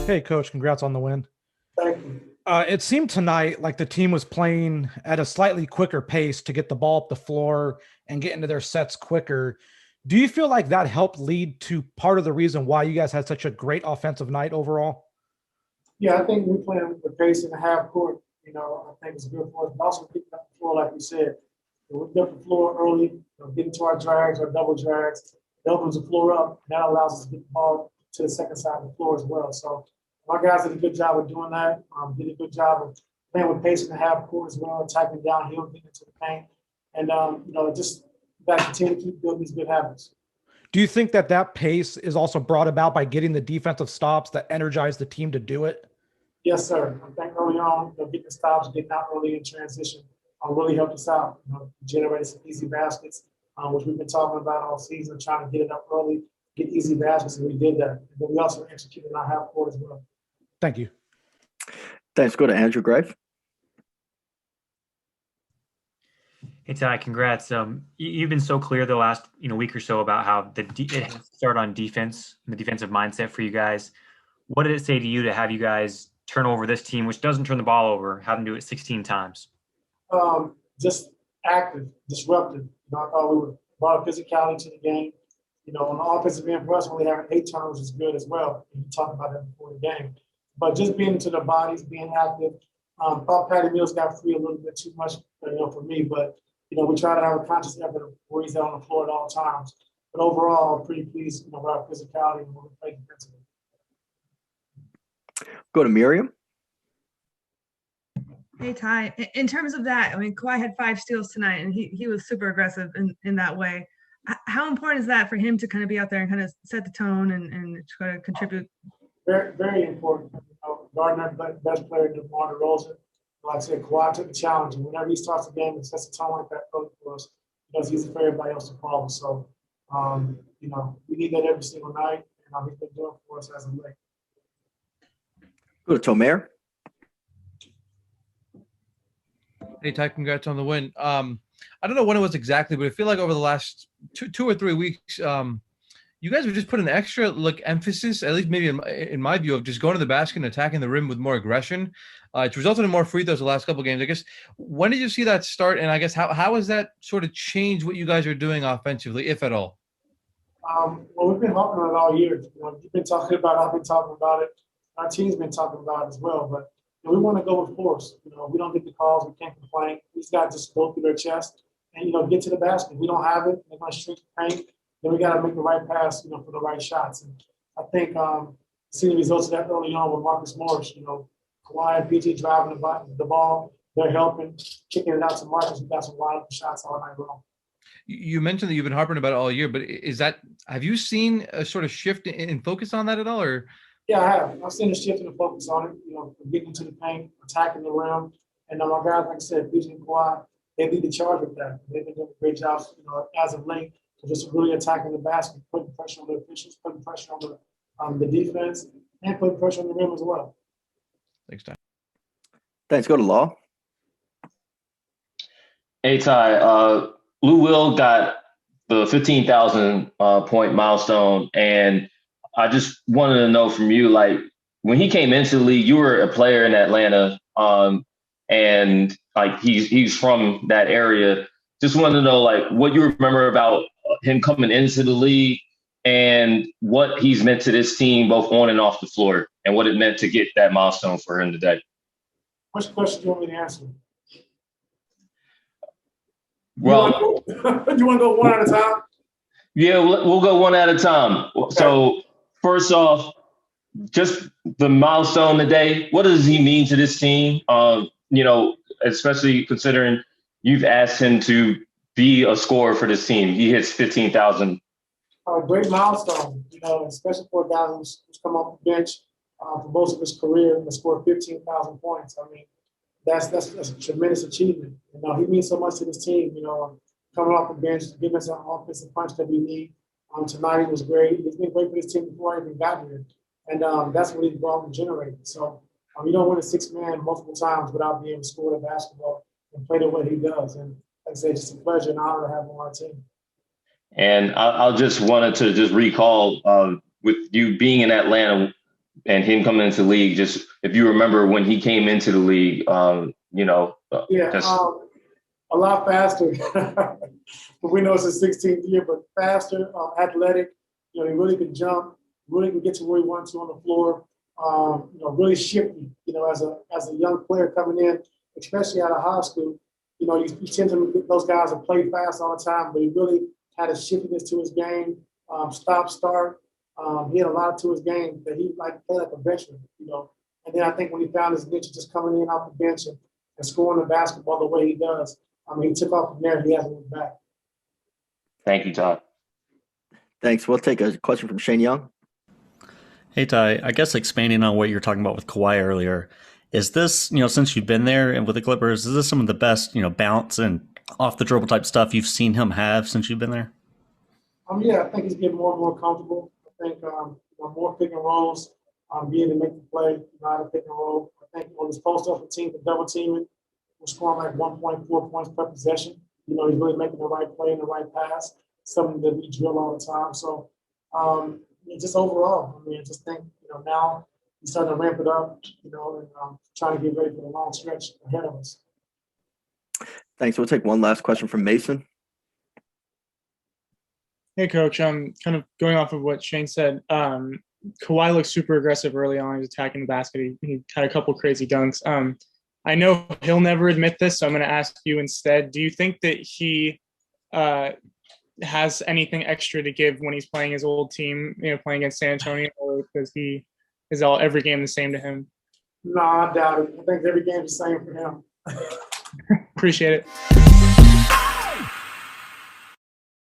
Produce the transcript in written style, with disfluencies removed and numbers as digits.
Hey, Coach, congrats on the win. Thank you. It seemed tonight like the team was playing at a slightly quicker pace to get the ball up the floor and get into their sets quicker. Do you feel like that helped lead to part of the reason why you guys had such a great offensive night overall? Yeah, I think we're playing the pace in the half court. I think it's good for us. But also picking up the floor, like you said. We get up the floor early, get into our drags, our double drags. It opens the floor up, and that allows us to get the ball to the second side of the floor as well. So my guys did a good job of doing that. Did a good job of playing with pace in the half court as well, attacking downhill, getting into the paint. And, just got to continue to keep building these good habits. Do you think that that pace is also brought about by getting the defensive stops that energize the team to do it? Yes, sir. I think early on, getting the stops, getting out early in transition really helped us out. Generated some easy baskets, which we've been talking about all season, trying to get it up early, get easy baskets, and we did that. But we also executed in our half court as well. Thank you. Thanks. Go to Andrew Grave. Hey Ty, congrats. You've been so clear the last week or so about how it has to start on defense, the defensive mindset for you guys. What did it say to you to have you guys turn over this team, which doesn't turn the ball over, have them do it 16 times? Just active, disruptive. I thought we would brought a physicality to the game. On the offensive end for us, only having 8 turnovers is good as well. We talked about that before the game. But just being into the bodies, being active. Thought Patty Mills got free a little bit too much, for me. But we try to have a conscious effort of where he's on the floor at all times. But overall, I'm pretty pleased, with our physicality and what we play defensively. Go to Miriam. Hey, Ty. In terms of that, I mean, Kawhi had 5 steals tonight, and he was super aggressive in that way. How important is that for him to kind of be out there and kind of set the tone and try to contribute? Very, very important. Gardner, best player in the DeRozan. Like I said, Kawhi took the challenge, and whenever he starts the game and sets the tone like that for us, it's easy for everybody else to follow. So, we need that every single night, and he's been doing it for us as of late. Go to Tomer. Hey, Ty, congrats on the win. I don't know when it was exactly, but I feel like over the last two or 3 weeks, you guys have just put an extra emphasis, at least maybe in my view, of just going to the basket and attacking the rim with more aggression. It's resulted in more free throws the last couple of games. I guess, when did you see that start? And I guess how has that sort of changed what you guys are doing offensively, if at all? Well, we've been talking about it all year. You've been talking about it. I've been talking about it. Our team's been talking about it as well. But we want to go with force. We don't get the calls. We can't complain. These guys just go through their chest and, get to the basket. We don't have it. They're going to shrink the paint. Then we got to make the right pass, for the right shots. And I think seeing the results of that early on with Marcus Morris, Kawhi and PG driving the ball. They're helping, kicking it out to Marcus. We got some wide shots all night long. You mentioned that you've been harping about it all year, but have you seen a sort of shift in focus on that at all? Or yeah, I have. I've seen a shift in the focus on it, getting to the paint, attacking the rim. And my guys, like I said, PG and Kawhi, they lead the charge with that. They've been doing a great job, as of late, just really attacking the basket, putting pressure on the officials, putting pressure on the defense, and putting pressure on the rim as well. Thanks, Ty. Thanks. Go to Law. Hey, Ty. Lou Will got the 15,000 point milestone, and I just wanted to know from you, when he came into the league, you were a player in Atlanta, and he's from that area. Just wanted to know what you remember about him coming into the league and what he's meant to this team, both on and off the floor, and what it meant to get that milestone for him today. Which question do you want me to answer? Well, do you want to go one at a time? Yeah, we'll go one at a time. Okay. So first off, just the milestone today. What does he mean to this team? Especially considering you've asked him to be a scorer for this team. He hits 15,000. Great milestone, especially for a guy who's come off the bench for most of his career and scored 15,000 points. I mean, that's a tremendous achievement. He means so much to this team, coming off the bench, giving us an offensive punch that we need. Tonight he was great. He's been great for this team before I even got here. And that's what he's brought and generated. So you don't win a 6-man multiple times without being able to score the basketball and play the way he does. And like I said, it's just a pleasure and honor to have him on our team. And I just wanted to just recall with you being in Atlanta, and him coming into the league, just if you remember when he came into the league, a lot faster. We know it's his 16th year, but faster, athletic. He really could jump, really could get to where he wants to on the floor. Really shifty. As a young player coming in, especially out of high school, you tend to get those guys that play fast all the time, but he really had a shiftiness to his game, stop, start. He had a lot to his game that he played like a veteran, And then I think when he found his niche, just coming in off the bench and scoring the basketball the way he does, he took off from there. He hasn't looked back. Thank you, Todd. Thanks. We'll take a question from Shane Young. Hey, Ty, I guess expanding on what you were talking about with Kawhi earlier, is this, since you've been there and with the Clippers, is this some of the best, bounce and off the dribble type stuff you've seen him have since you've been there? Yeah, I think he's getting more and more comfortable. I think more pick and rolls, being to make the play, how to pick and roll. I think on his post-up team, the double teaming, we're scoring like 1.4 points per possession. He's really making the right play and the right pass, something that we drill all the time. So, just overall, I just think, now he's starting to ramp it up, and trying to get ready for the long stretch ahead of us. Thanks. We'll take one last question from Mason. Hey, Coach. Kind of going off of what Shane said, Kawhi looked super aggressive early on. He was attacking the basket. He had a couple crazy dunks. I know he'll never admit this, so I'm going to ask you instead. Do you think that he has anything extra to give when he's playing his old team, playing against San Antonio, or does he is every game the same to him? No, I doubt it. I think every game's the same for him. Appreciate it.